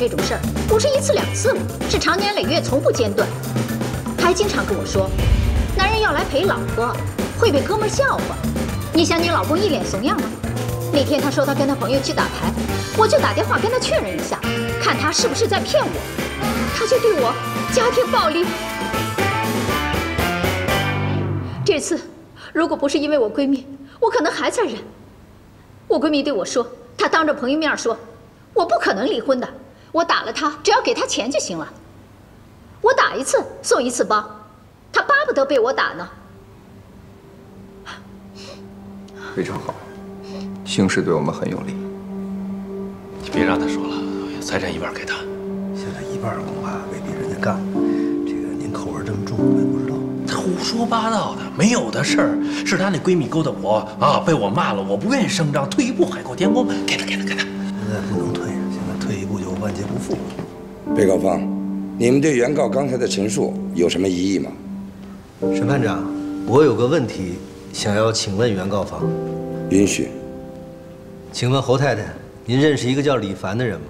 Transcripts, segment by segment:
这种事儿不是一次两次了，是长年累月从不间断。还经常跟我说，男人要来陪老婆，会被哥们笑话。你想你老公一脸怂样吗？那天他说他跟他朋友去打牌，我就打电话跟他确认一下，看他是不是在骗我。他就对我家庭暴力。这次如果不是因为我闺蜜，我可能还在忍。我闺蜜对我说，她当着朋友面说，我不可能离婚的，我打了他，只要给他钱就行了。我打一次送一次包，他巴不得被我打呢。非常好，形势对我们很有利。你别让他说了，财产一半给他。现在一半恐怕未必人家干了。这个您口味这么重，我也不知道。他胡说八道的，没有的事儿。是她那闺蜜勾搭我啊，被我骂了，我不愿意声张，退一步海阔天空。给他。现在不能退，现在退一步就万劫不复。被告方，你们对原告刚才的陈述有什么异议吗？审判长，我有个问题想要请问原告方。允许。请问侯太太，您认识一个叫李凡的人吗？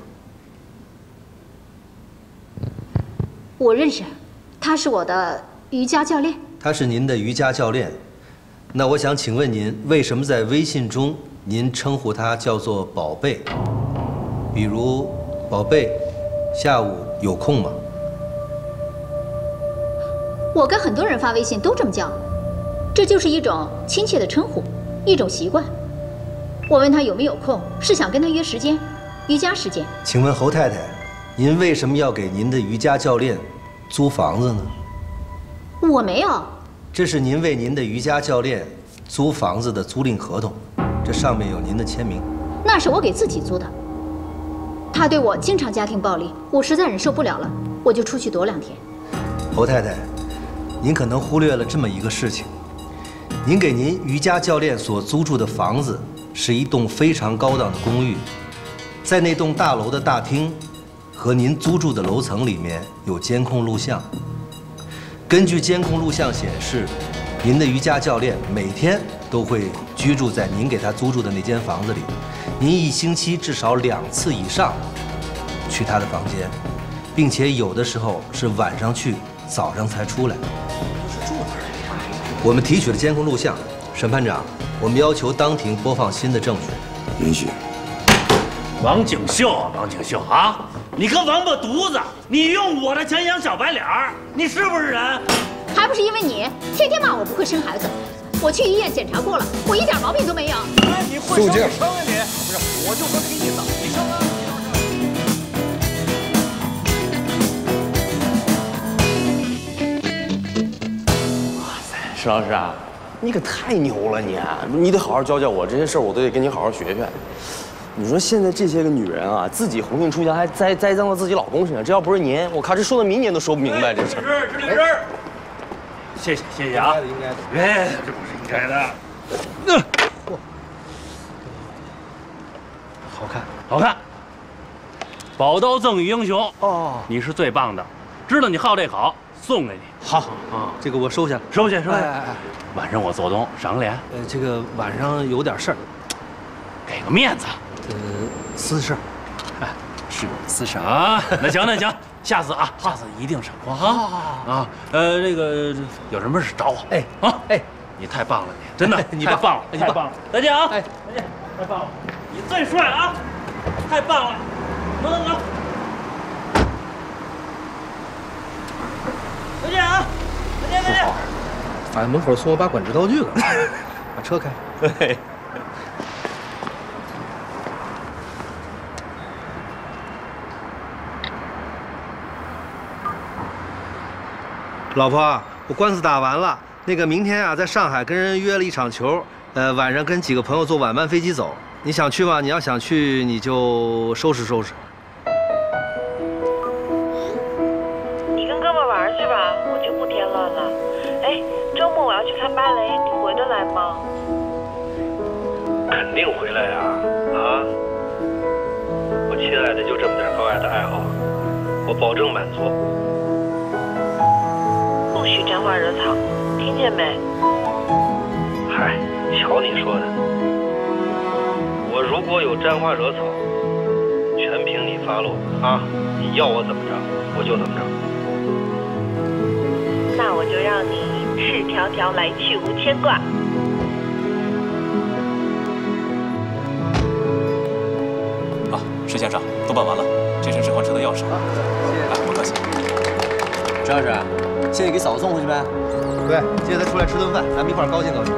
我认识，他是我的瑜伽教练。他是您的瑜伽教练，那我想请问您，为什么在微信中您称呼他叫做宝贝？比如，宝贝，下午有空吗？我跟很多人发微信都这么叫，这就是一种亲切的称呼，一种习惯。我问他有没有空，是想跟他约时间，瑜伽时间。请问侯太太，您为什么要给您的瑜伽教练租房子呢？我没有。这是您为您的瑜伽教练租房子的租赁合同，这上面有您的签名。那是我给自己租的。他对我经常家庭暴力，我实在忍受不了了，我就出去躲2天。侯太太，您可能忽略了这么一个事情：您给您瑜伽教练所租住的房子是一栋非常高档的公寓，在那栋大楼的大厅和您租住的楼层里面有监控录像。根据监控录像显示，您的瑜伽教练每天都会居住在您给他租住的那间房子里，您1星期至少2次以上去他的房间，并且有的时候是晚上去，早上才出来。我们提取了监控录像，审判长，我们要求当庭播放新的证据。允许。王景秀啊！你个王八犊子！你用我的钱养小白脸儿，你是不是人？还不是因为你天天骂我不会生孩子。我去医院检查过了，我一点毛病都没有。哎，你会生你生啊你！不是，我就说这个意思，你生啊！哇塞，石老师啊，你可太牛了你！你得好好教教我，这些事儿我都得跟你好好学学。你说现在这些个女人啊，自己红杏出墙，还栽赃到自己老公身上，这要不是您，我靠，这说到明年都说不明白这事儿。是律师，谢谢啊，应该的，哎，这不是应该的。好看，宝刀赠与英雄哦，你是最棒的，知道你好这口，送给你。好啊，这个我收下了，收下。哎，晚上我做东赏个脸。这个晚上有点事儿，给个面子。私事，是私事啊。那行，下次一定赏光啊！这个有什么事找我。哎，你太棒了，你真的，你太棒了，太棒了！再见啊！再见，太棒了，你最帅啊！太棒了，走。再见啊！再见。哎，门口送我把管制刀具了，把车开。对。老婆，我官司打完了，那个明天啊，在上海跟人约了一场球，晚上跟几个朋友坐晚班飞机走。你想去吗？你要想去，你就收拾收拾。你跟哥们玩去吧，我就不添乱了。哎，周末我要去看芭蕾，你回得来吗？肯定回来呀！我亲爱的就这么点高雅的爱好，我保证满足。不许沾花惹草，听见没？嗨，瞧你说的，我如果有沾花惹草，全凭你你发落啊！你要我怎么着，我就怎么着。那我就让你赤条条来去无牵挂。啊，石先生，都办完了，这是置换车的钥匙。啊，谢谢。不客气。石老师，谢谢给嫂子送回去呗。对，接着咱出来吃顿饭，咱们一块儿高兴高兴。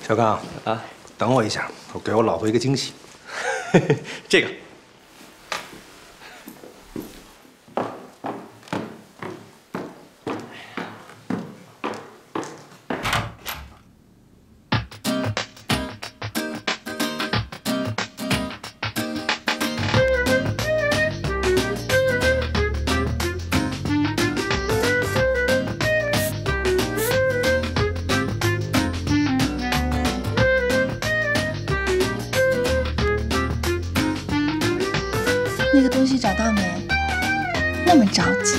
小刚啊，等我一下，我给我老婆一个惊喜。这个。那个东西找到没？那么着急。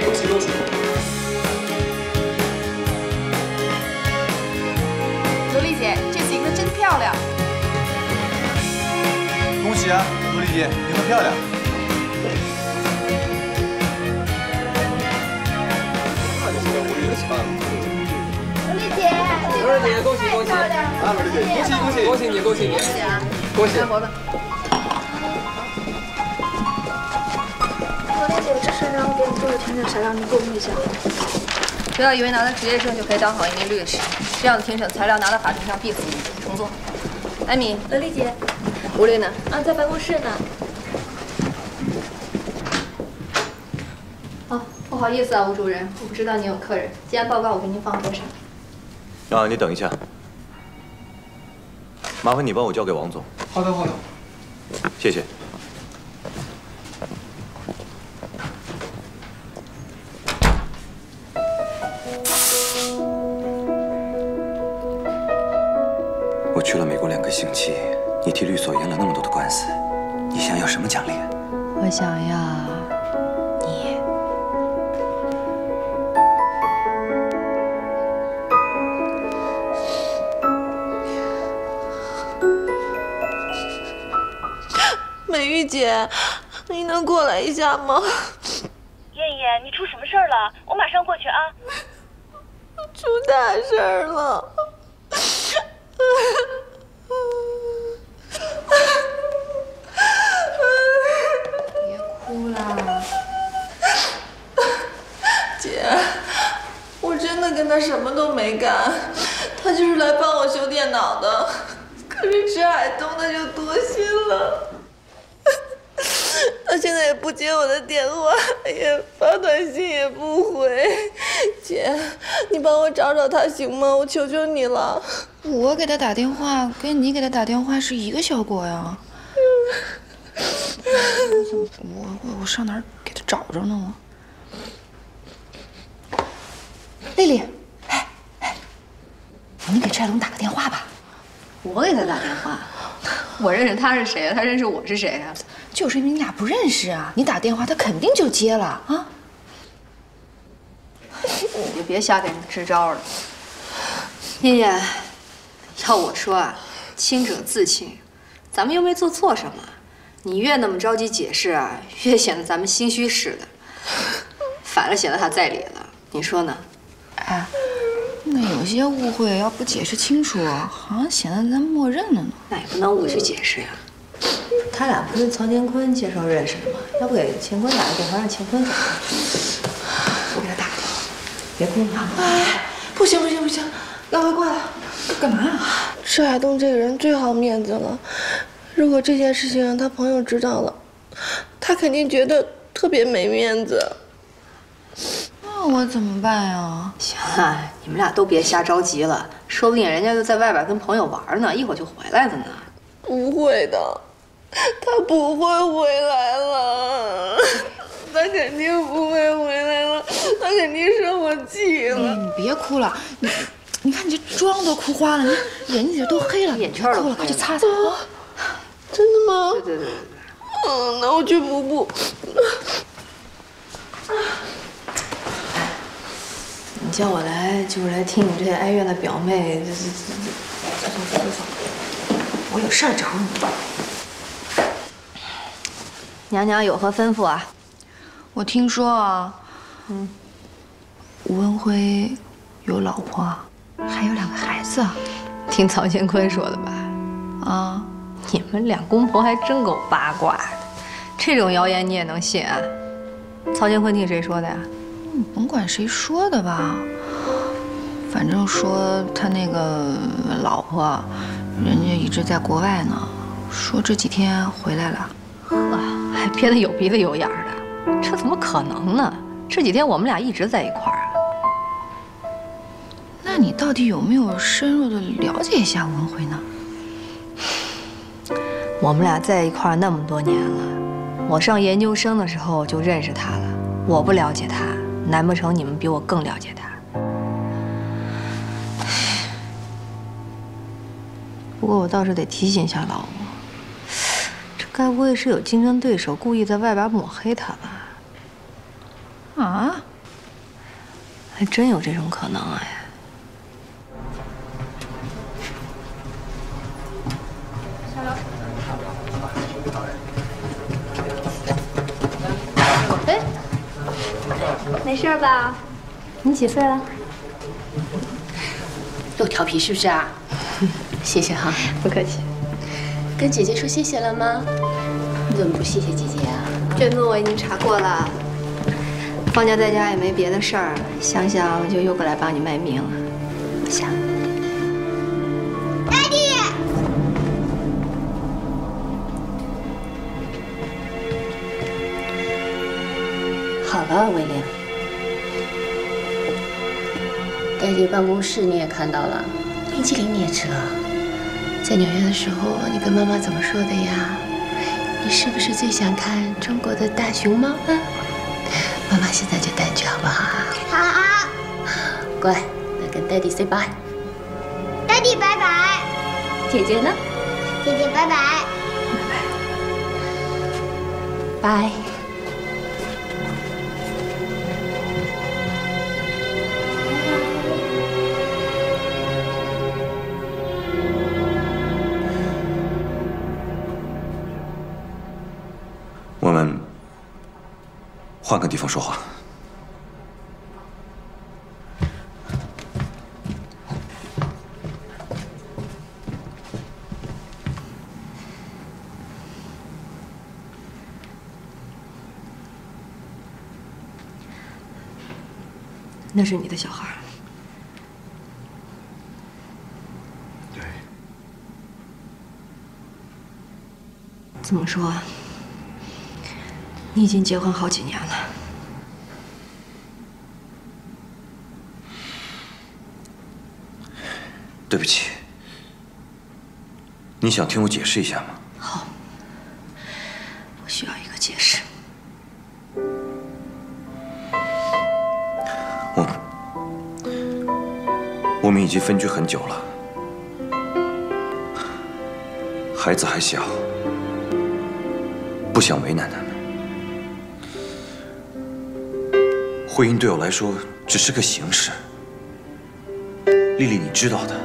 恭喜恭喜！罗丽姐，这次赢得真漂亮。恭喜啊，罗丽姐，赢得漂亮！罗丽姐，罗丽姐，恭喜恭喜！啊，罗丽姐，恭喜恭喜！恭喜你，恭喜你！恭喜！脖子。 这是让我给你做的甜点材料，你给我摸一下。不要以为拿了职业证就可以当好一名律师，这样的庭审材料拿到法庭上必死无疑。重做。艾米，罗丽姐，吴律呢？啊，在办公室呢。哦，不好意思啊，吴主任，我不知道您有客人。既然报告我给您放桌上。啊，你等一下，麻烦你帮我交给王总。好的好的，谢谢。 我去了美国2个星期，你替律所赢了那么多的官司，你想要什么奖励？我想要你。美玉姐，你能过来一下吗？燕燕，你出什么事儿了？我马上过去啊。出大事儿了。 别哭了，姐，我真的跟他什么都没干，他就是来帮我修电脑的。可是池海东他就多心了，他现在也不接我的电话，也发短信也不回。姐，你帮我找找他行吗？我求求你了。 我给他打电话跟你给他打电话是一个效果呀。我上哪儿给他找着呢？丽丽，哎，你给陈海东打个电话吧。我给他打电话，我认识他是谁啊？他认识我是谁啊？就是因为你俩不认识啊，你打电话他肯定就接了啊。你就别瞎给人支招了。燕燕，要我说啊，清者自清，咱们又没做错什么。你越那么着急解释啊，越显得咱们心虚似的，反而显得他在理了。你说呢？哎，那有些误会要不解释清楚，好像显得咱默认了呢。那也不能我去解释呀。他俩不是曹乾坤介绍认识的吗？要不给乾坤打个电话，让乾坤走。我给他打个电话，别哭了。哎，不行，要会挂了。干嘛呀？赤海东这个人最好面子了，如果这件事情让他朋友知道了，他肯定觉得特别没面子。那我怎么办呀？行了，你们俩都别瞎着急了，说不定人家就在外边跟朋友玩呢，一会儿就回来了呢。不会的，他不会回来了，他肯定不会回来了，他肯定生我气了。你别哭了，你看你这妆都哭花了，你眼睛都黑了，眼圈都哭了，快去擦擦。真的吗？对。那我去补。你叫我来就是来听你这哀怨的表妹，走，我有事儿找你。娘娘有何吩咐啊？我听说啊，吴文辉有老婆，还有2个孩子。听曹乾坤说的吧？啊，你们两公婆还真够八卦的，这种谣言你也能信啊？曹乾坤听谁说的呀？甭管谁说的吧，反正说他那个老婆，人家一直在国外呢，说这几天回来了。呵，还憋得有鼻子有眼儿的，这怎么可能呢？这几天我们俩一直在一块儿啊。那你到底有没有深入的了解一下文辉呢？我们俩在一块儿那么多年了，我上研究生的时候就认识他了。我不了解他，难不成你们比我更了解他？不过我倒是得提醒一下老吴，这该不会是有竞争对手故意在外边抹黑他吧？啊？还真有这种可能哎。哎，没事吧？你几岁了？又调皮是不是啊？谢谢哈，不客气。跟姐姐说谢谢了吗？你怎么不谢谢姐姐啊？这顿我已经查过了，放假在家也没别的事儿，想想就又过来帮你卖命了。不想。爹地。好了，威廉。爹地办公室你也看到了，冰淇淋你也吃了。在纽约的时候，你跟妈妈怎么说的呀？你是不是最想看中国的大熊猫啊？妈妈现在就带你去好不好？好。乖，那跟 Daddy say bye。Daddy 拜拜。姐姐呢？姐姐拜拜。拜。我们换个地方说话。那是你的小孩。对。这么说，你已经结婚好几年了。对不起，你想听我解释一下吗？好，我需要一个解释。我们已经分居很久了，孩子还小，不想为难他们。婚姻对我来说只是个形式。丽丽，你知道的，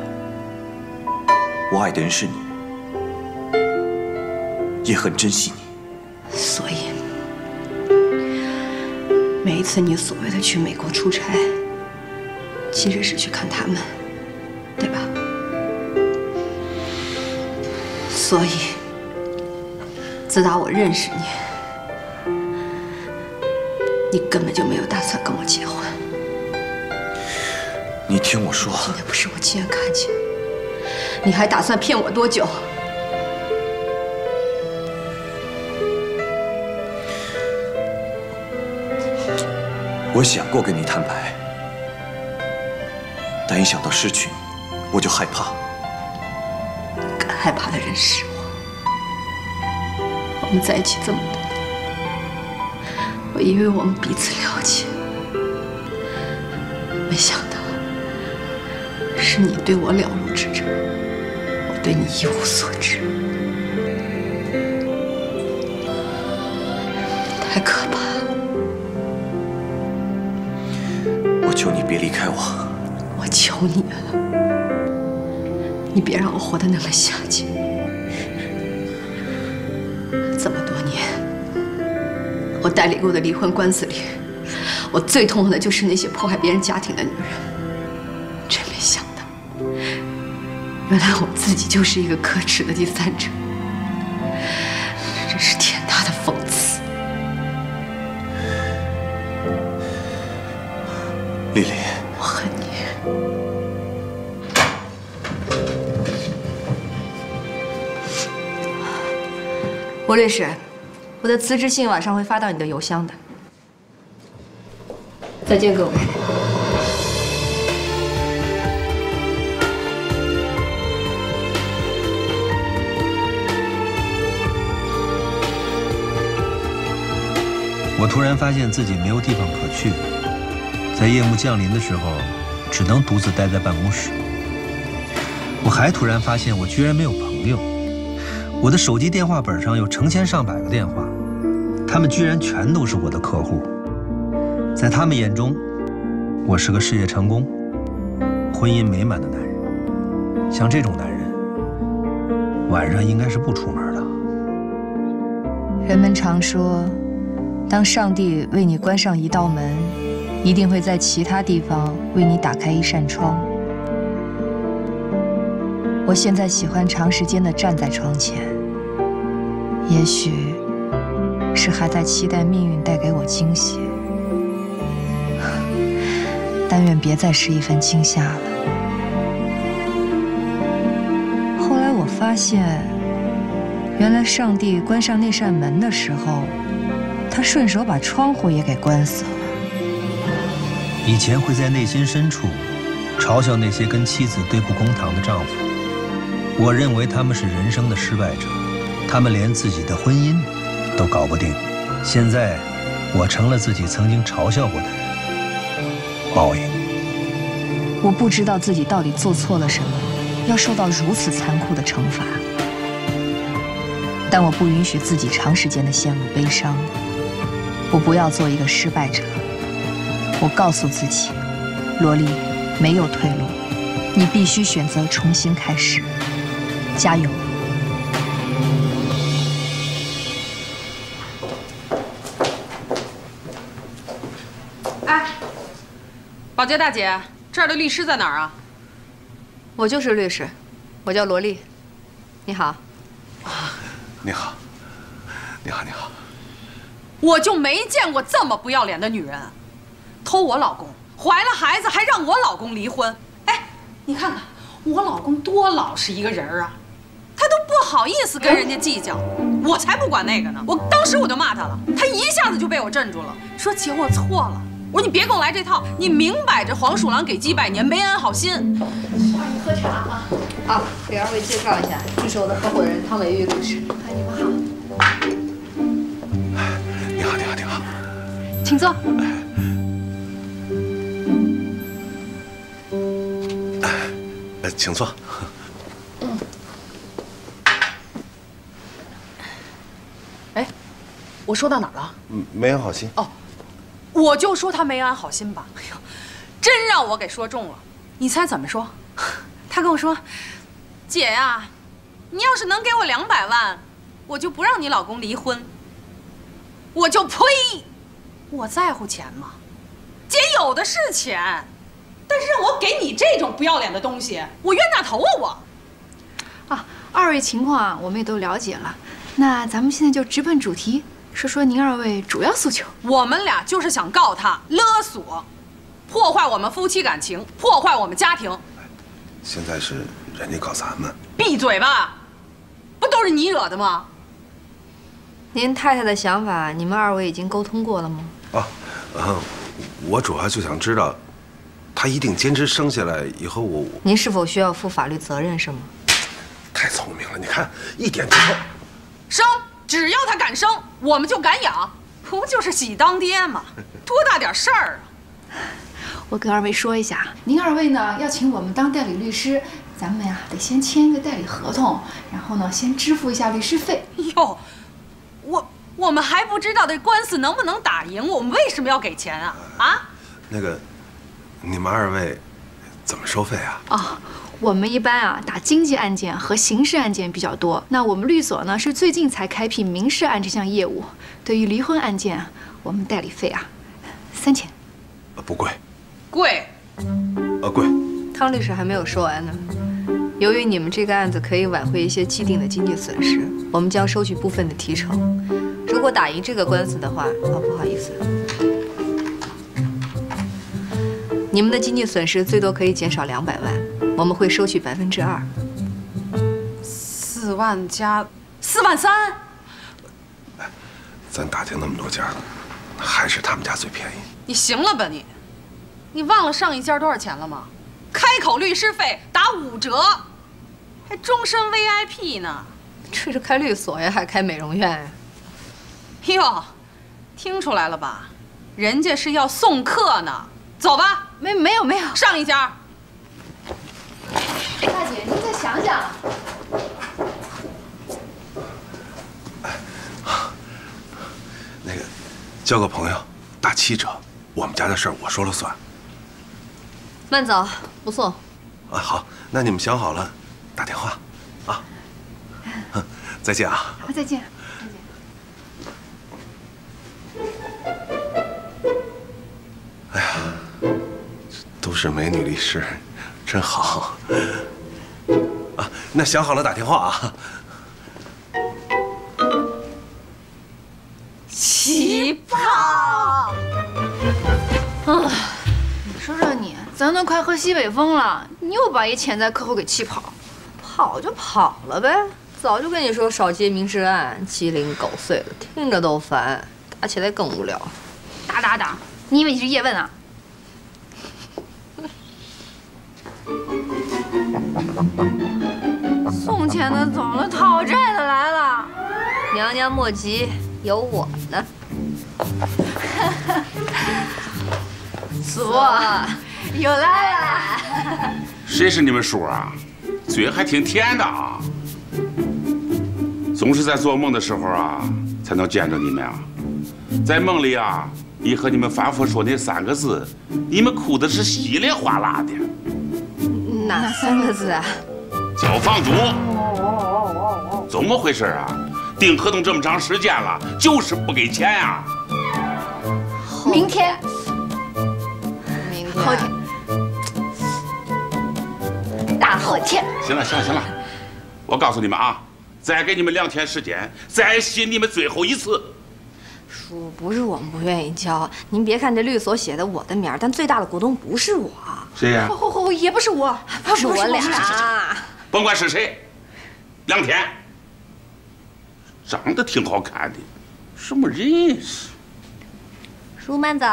我爱的人是你，也很珍惜你。所以，每一次你所谓的去美国出差，其实是去看他们，对吧？所以，自打我认识你，你根本就没有打算跟我结婚。你听我说，今天不是我亲眼看见，你还打算骗我多久？我想过跟你坦白，但一想到失去你，我就害怕。更害怕的人是我。我们在一起这么多年，我以为我们彼此了解，没想到是你对我了如指掌，我对你一无所知，太可怕了。我求你别离开我。我求你了，你别让我活得那么下贱。这么多年，我代理过的离婚官司里，我最痛恨的就是那些破坏别人家庭的女人。真没想到，原来我自己就是一个可耻的第三者，这真是天大的讽刺。丽丽，我恨你。罗律师，我的辞职信晚上会发到你的邮箱的。再见，各位。我突然发现自己没有地方可去，在夜幕降临的时候，只能独自待在办公室。我还突然发现，我居然没有朋友。我的手机电话本上有成千上百个电话，他们居然全都是我的客户。在他们眼中，我是个事业成功、婚姻美满的男人。像这种男人，晚上应该是不出门的。人们常说，当上帝为你关上一道门，一定会在其他地方为你打开一扇窗。我现在喜欢长时间地站在窗前，也许是还在期待命运带给我惊喜，但愿别再是一份惊吓了。后来我发现，原来上帝关上那扇门的时候，他顺手把窗户也给关死了。以前会在内心深处嘲笑那些跟妻子对簿公堂的丈夫，我认为他们是人生的失败者，他们连自己的婚姻都搞不定。现在，我成了自己曾经嘲笑过的人。报应。我不知道自己到底做错了什么，要受到如此残酷的惩罚。但我不允许自己长时间的陷入悲伤。我不要做一个失败者。我告诉自己，罗莉，没有退路，你必须选择重新开始。加油！哎，保洁大姐，这儿的律师在哪儿啊？我就是律师，我叫罗莉。你好。你好，你好，你好。我就没见过这么不要脸的女人，偷我老公，怀了孩子还让我老公离婚。哎，你看看我老公多老实一个人啊！他都不好意思跟人家计较，我才不管那个呢。当时我就骂他了，他一下子就被我镇住了，说姐我错了。我说你别跟我来这套，你明摆着黄鼠狼给鸡拜年，没安好心。欢迎喝茶啊！啊，给二位介绍一下，这是我的合伙人汤维玉律师。哎，你们好。你好，你好，你好。请坐。请坐。哎，我说到哪儿了？没安好心。哦，我就说他没安好心吧。哎呦，真让我给说中了。你猜怎么说？他跟我说：“姐呀，你要是能给我200万，我就不让你老公离婚。”我就呸！我在乎钱吗？姐有的是钱，但是让我给你这种不要脸的东西，我冤大头啊我！啊，二位情况啊，我们也都了解了。那咱们现在就直奔主题，说说您二位主要诉求。我们俩就是想告他勒索，破坏我们夫妻感情，破坏我们家庭。现在是人家告咱们。闭嘴吧！不都是你惹的吗？您太太的想法，你们二位已经沟通过了吗？我主要就想知道，她一定坚持生下来以后，您是否需要负法律责任是吗？太聪明了，你看一点就透。生，只要他敢生，我们就敢养，不就是喜当爹吗？多大点事儿啊！我跟二位说一下，您二位呢要请我们当代理律师，咱们呀得先签一个代理合同，然后呢先支付一下律师费。哟，我们还不知道这官司能不能打赢，我们为什么要给钱啊？啊？那个，你们二位怎么收费啊？哦，我们一般啊打经济案件和刑事案件比较多。那我们律所呢是最近才开辟民事案这项业务。对于离婚案件，我们代理费啊3000。不贵。贵。贵。汤律师还没有说完呢。由于你们这个案子可以挽回一些既定的经济损失，我们将收取部分的提成。如果打赢这个官司的话，不好意思，你们的经济损失最多可以减少200万，我们会收取2%。4万加4万3。咱打听那么多家了，还是他们家最便宜。你行了吧你？你忘了上一家多少钱了吗？开口律师费打5折，还终身 VIP 呢。这是开律所呀，还开美容院呀？哟，听出来了吧？人家是要送客呢。走吧。没有。上一家。大姐，您再想想。那个，交个朋友，打7折。我们家的事儿我说了算。慢走，不送。好，那你们想好了，打电话，啊。再见啊。好，再见。哎呀，都是美女律师，真好。啊，那想好了打电话啊。奇葩！啊，你说你，咱都快喝西北风了，你又把一潜在客户给气跑，跑就跑了呗。早就跟你说少接民事案，鸡零狗碎的，听着都烦，打起来更无聊。打，你以为你是叶问啊？送钱的走了，讨债的来了。娘娘莫急，有我呢。叔，又来了。谁是你们叔啊？嘴还挺甜的啊！总是在做梦的时候啊，才能见着你们啊。在梦里啊，一和你们反复说那3个字，你们哭的是稀里哗啦的。哪3个字啊？交房租。怎么回事啊？订合同这么长时间了，就是不给钱呀。明天。后天。大后天。行了，我告诉你们啊，再给你们2天时间，再洗你们最后一次。叔，不是我们不愿意交，您别看这律所写的我的名儿，但最大的股东不是我。谁呀？也不是我，不是我俩。甭管是谁，2天。长得挺好看的，什么人是？叔慢走，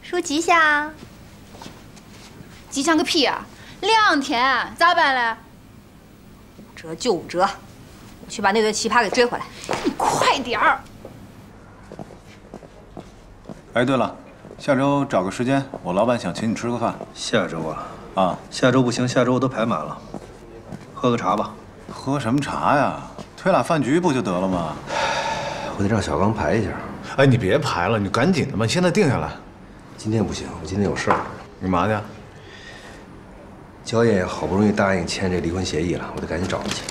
叔吉祥。吉祥个屁啊！2天咋办嘞？5折就5折，我去把那对奇葩给追回来。你快点儿！哎，对了，下周找个时间，我老板想请你吃个饭。下周啊？下周不行，下周我都排满了。喝个茶吧。喝什么茶呀？推俩饭局不就得了吗？我得让小刚排一下。哎，你别排了，你赶紧的吧，现在定下来。今天不行，我今天有事儿。干嘛去？焦艳好不容易答应签这离婚协议了，我得赶紧找她去。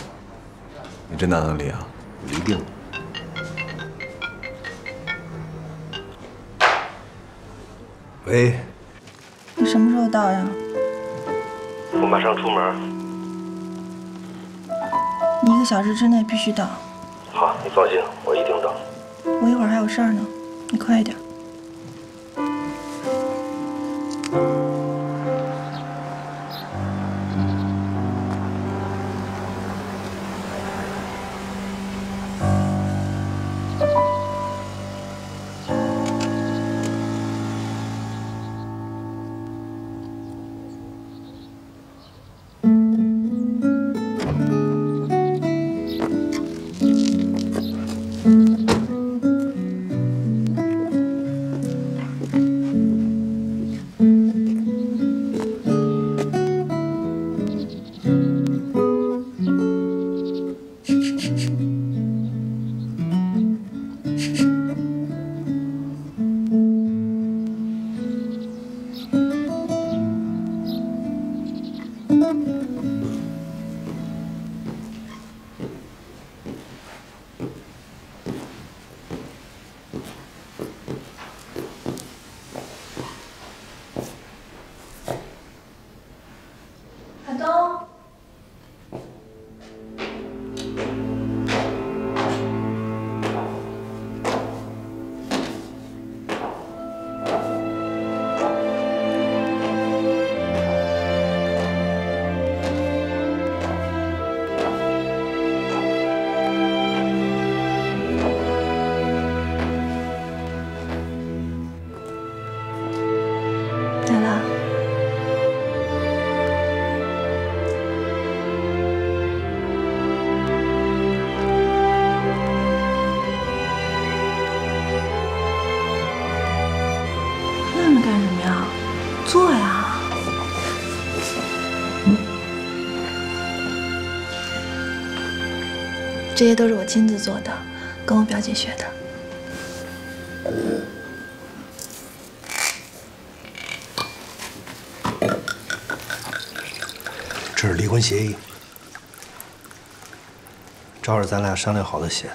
你真打算离啊？离定了。喂，你什么时候到呀？我马上出门。你1个小时之内必须到。好，你放心，我一定到。我一会儿还有事儿呢，你快一点。坐呀。这些都是我亲自做的，跟我表姐学的。这是离婚协议，照着咱俩商量好的写的。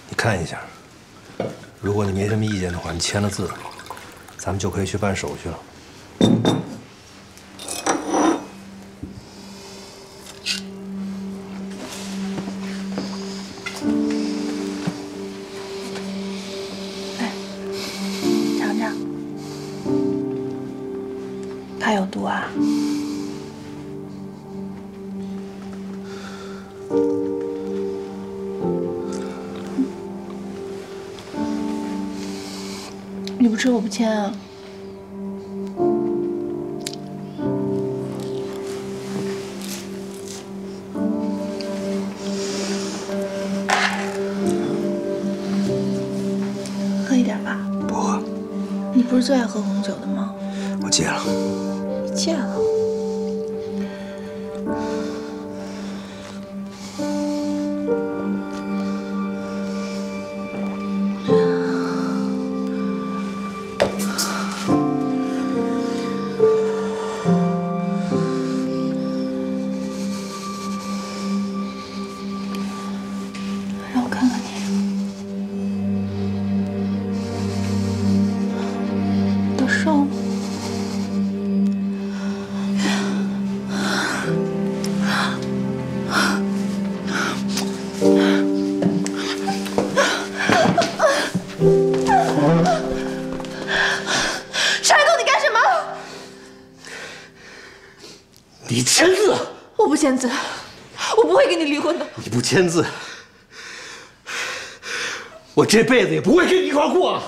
你看一下，如果你没什么意见的话，你签了字，咱们就可以去办手续了。 它有毒啊！你不吃我不签啊！喝一点吧。不喝。你不是最爱喝红酒的吗？我戒了。 戒了。让我看看你，都瘦了。 你签字！我不签字，我不会跟你离婚的。你不签字，我这辈子也不会跟你一块过。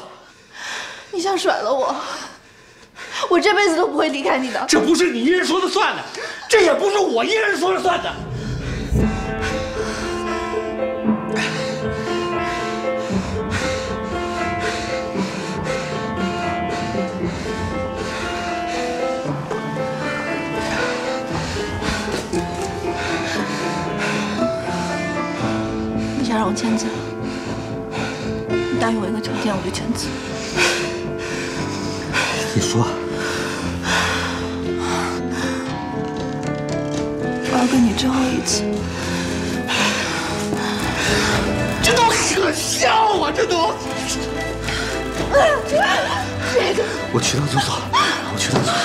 你想甩了我，我这辈子都不会离开你的。这不是你一人说了算的，这也不是我一人说了算的。想让我签字，你答应我一个条件，我就签字。你说。我要跟你最后一次。这都可笑啊！这都。我去趟厕所，我去趟厕所。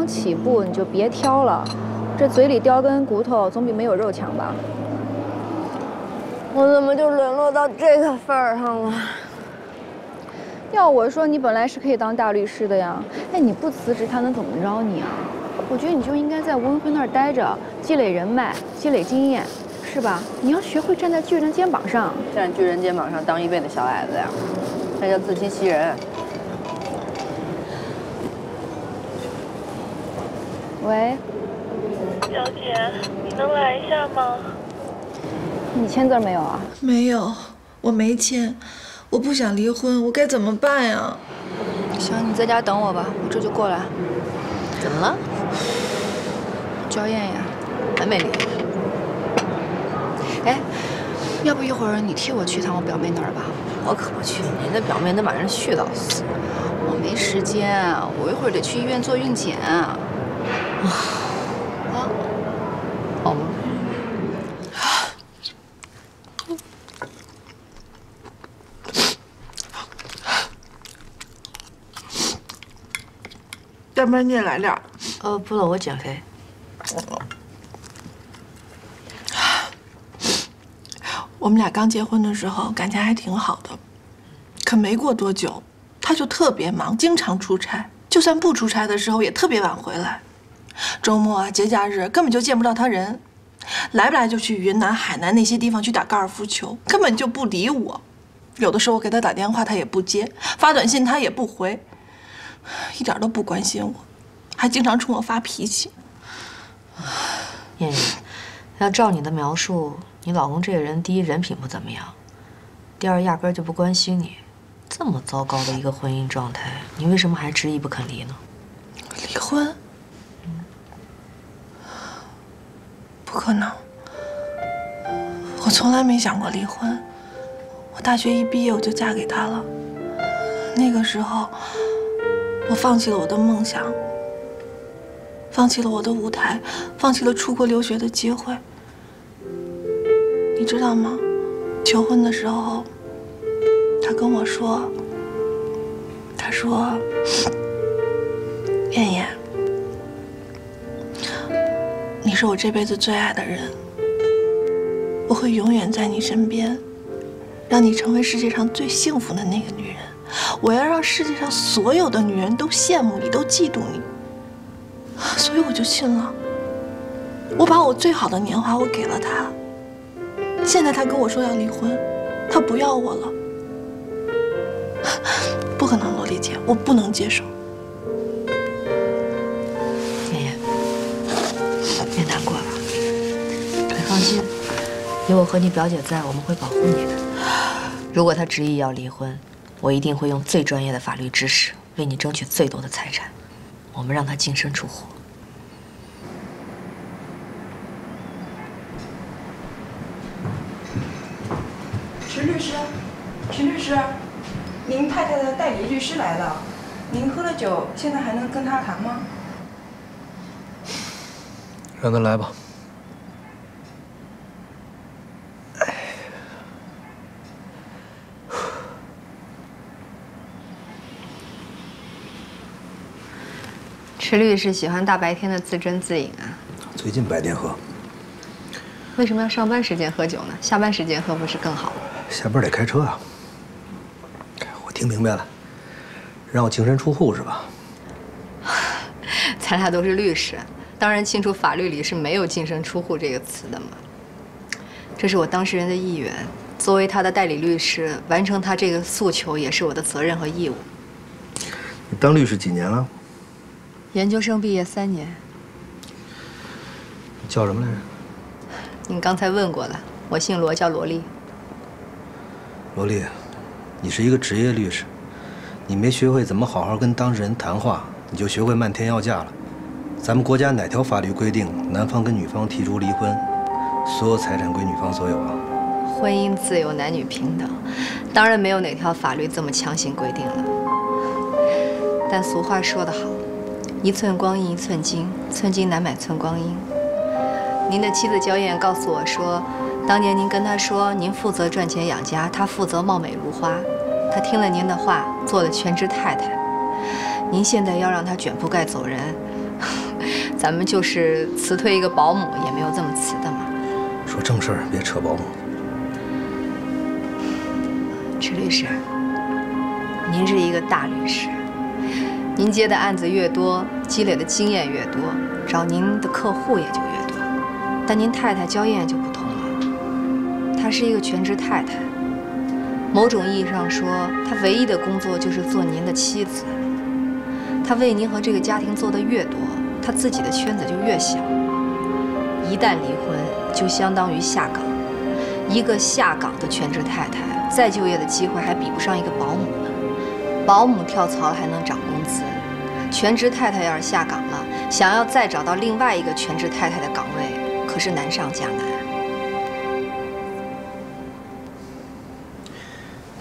起步你就别挑了，这嘴里叼根骨头总比没有肉强吧？我怎么就沦落到这个份儿上了？要我说，你本来是可以当大律师的呀。哎，你不辞职，他能怎么着你啊？我觉得你就应该在吴文辉那儿待着，积累人脉，积累经验，是吧？你要学会站在巨人肩膀上，站巨人肩膀上当一辈子小矮子呀，那叫自欺欺人。 喂，小姐，你能来一下吗？你签字没有啊？没有，我没签。我不想离婚，我该怎么办呀？行，你在家等我吧，我这就过来。怎么了？焦艳艳，还没离。哎，要不一会儿你替我去趟我表妹那儿吧？我可不去，你那表妹能把人絮叨死。我没时间，我一会儿得去医院做孕检。 啊，好吧。要不然你也来点儿。不了，我减肥。我们俩刚结婚的时候感情还挺好的，可没过多久，他就特别忙，经常出差，就算不出差的时候也特别晚回来。 周末啊，节假日根本就见不到他人，来不来就去云南、海南那些地方去打高尔夫球，根本就不理我。有的时候我给他打电话，他也不接；发短信他也不回，一点都不关心我，还经常冲我发脾气。燕燕，要照你的描述，你老公这个人，第一人品不怎么样，第二压根就不关心你。这么糟糕的一个婚姻状态，你为什么还执意不肯离呢？离婚？ 不可能，我从来没想过离婚。我大学一毕业我就嫁给他了。那个时候，我放弃了我的梦想，放弃了我的舞台，放弃了出国留学的机会。你知道吗？求婚的时候，他跟我说，他说：“燕燕。” 你是我这辈子最爱的人，我会永远在你身边，让你成为世界上最幸福的那个女人。我要让世界上所有的女人都羡慕你，都嫉妒你。所以我就信了。我把我最好的年华我给了他。现在他跟我说要离婚，他不要我了。不可能，萝莉姐，我不能接受。 别难过了，你放心，有我和你表姐在，我们会保护你的。如果他执意要离婚，我一定会用最专业的法律知识为你争取最多的财产。我们让他净身出户。陈律师，陈律师，您太太的代理律师来了，您喝了酒，现在还能跟他谈吗？让他来吧。池律师喜欢大白天的自斟自饮啊？最近白天喝。为什么要上班时间喝酒呢？下班时间喝不是更好吗？下班得开车啊。我听明白了，让我净身出户是吧？咱俩都是律师，当然清楚法律里是没有净身出户这个词的嘛。这是我当事人的意愿，作为他的代理律师，完成他这个诉求也是我的责任和义务。你当律师几年了？研究生毕业3年。你叫什么来着？您刚才问过了，我姓罗，叫罗丽。罗丽，你是一个职业律师，你没学会怎么好好跟当事人谈话，你就学会漫天要价了。咱们国家哪条法律规定男方跟女方提出离婚，所有财产归女方所有啊？婚姻自由，男女平等，当然没有哪条法律这么强行规定了。但俗话说得好，一寸光阴一寸金，寸金难买寸光阴。您的妻子焦艳告诉我说，当年您跟她说您负责赚钱养家，她负责貌美如花。她听了您的话，做了全职太太。您现在要让她卷铺盖走人，咱们就是辞退一个保姆也没有这么辞的嘛。说正事儿，别扯保姆。池律师，您是一个大律师，您接的案子越多，积累的经验越多，找您的客户也就越多。但您太太焦艳就不同了，她是一个全职太太，某种意义上说，她唯一的工作就是做您的妻子。她为您和这个家庭做的越多，她自己的圈子就越小。一旦离婚，就相当于下岗。一个下岗的全职太太，再就业的机会还比不上一个保姆呢。保姆跳槽了还能涨工资，全职太太要是下岗了，想要再找到另外一个全职太太的岗位，可是难上加难。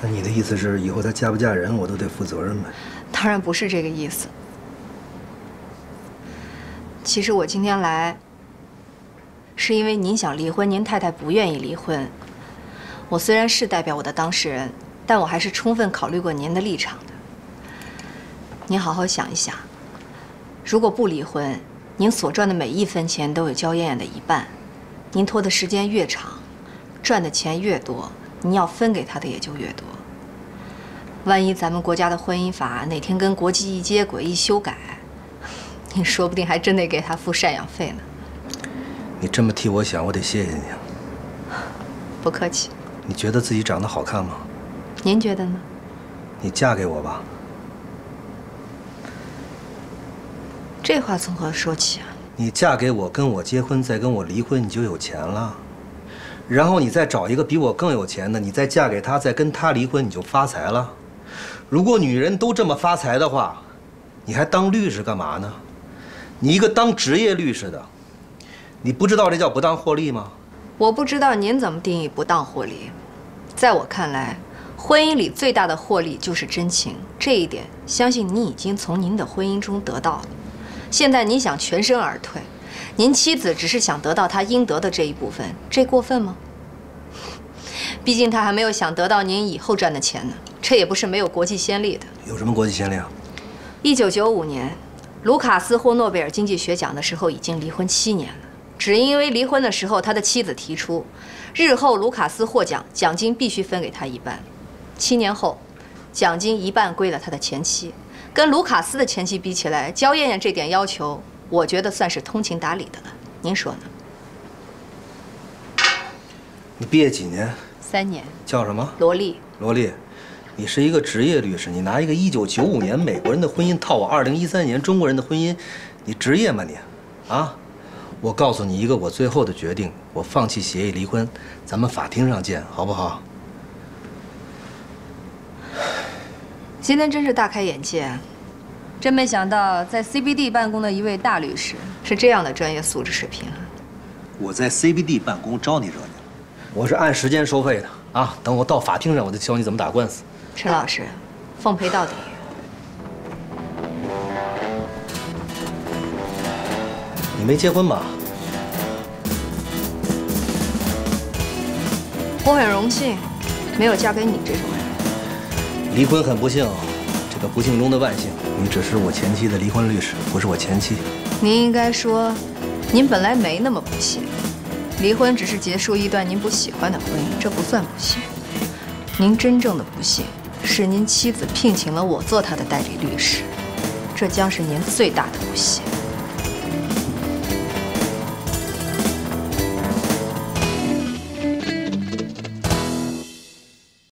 那你的意思是，以后她嫁不嫁人，我都得负责任呗？当然不是这个意思。其实我今天来，是因为您想离婚，您太太不愿意离婚。我虽然是代表我的当事人，但我还是充分考虑过您的立场的。您好好想一想，如果不离婚，您所赚的每一分钱都有焦艳艳的一半。您拖的时间越长，赚的钱越多，您要分给她的也就越多。万一咱们国家的婚姻法哪天跟国际一接轨一修改，您说不定还真得给她付赡养费呢。你这么替我想，我得谢谢你啊。不客气。你觉得自己长得好看吗？您觉得呢？你嫁给我吧。这话从何说起啊？你嫁给我，跟我结婚，再跟我离婚，你就有钱了。然后你再找一个比我更有钱的，你再嫁给他，再跟他离婚，你就发财了。如果女人都这么发财的话，你还当律师干嘛呢？你一个当职业律师的，你不知道这叫不当获利吗？我不知道您怎么定义不当获利。在我看来，婚姻里最大的获利就是真情，这一点相信你已经从您的婚姻中得到了。现在您想全身而退，您妻子只是想得到她应得的这一部分，这过分吗？毕竟她还没有想得到您以后赚的钱呢，这也不是没有国际先例的。有什么国际先例啊？1995年，卢卡斯获诺贝尔经济学奖的时候已经离婚7年了。只因为离婚的时候，他的妻子提出，日后卢卡斯获奖，奖金必须分给他一半。7年后，奖金一半归了他的前妻。跟卢卡斯的前妻比起来，焦艳艳这点要求，我觉得算是通情达理的了。您说呢？你毕业几年3年。叫什么？罗丽。罗丽，你是一个职业律师，你拿一个1995年美国人的婚姻套我2013年中国人的婚姻，你职业吗你？啊？我告诉你一个我最后的决定，我放弃协议离婚，咱们法庭上见，好不好？今天真是大开眼界，真没想到在 CBD 办公的一位大律师是这样的专业素质水平啊！我在 CBD 办公招你惹你了？我是按时间收费的啊！等我到法庭上，我就教你怎么打官司。陈老师，奉陪到底。你没结婚吧？我很荣幸，没有嫁给你这种人。离婚很不幸，这个不幸中的万幸，你只是我前妻的离婚律师，不是我前妻。您应该说，您本来没那么不幸，离婚只是结束一段您不喜欢的婚姻，这不算不幸。您真正的不幸是您妻子聘请了我做她的代理律师，这将是您最大的不幸。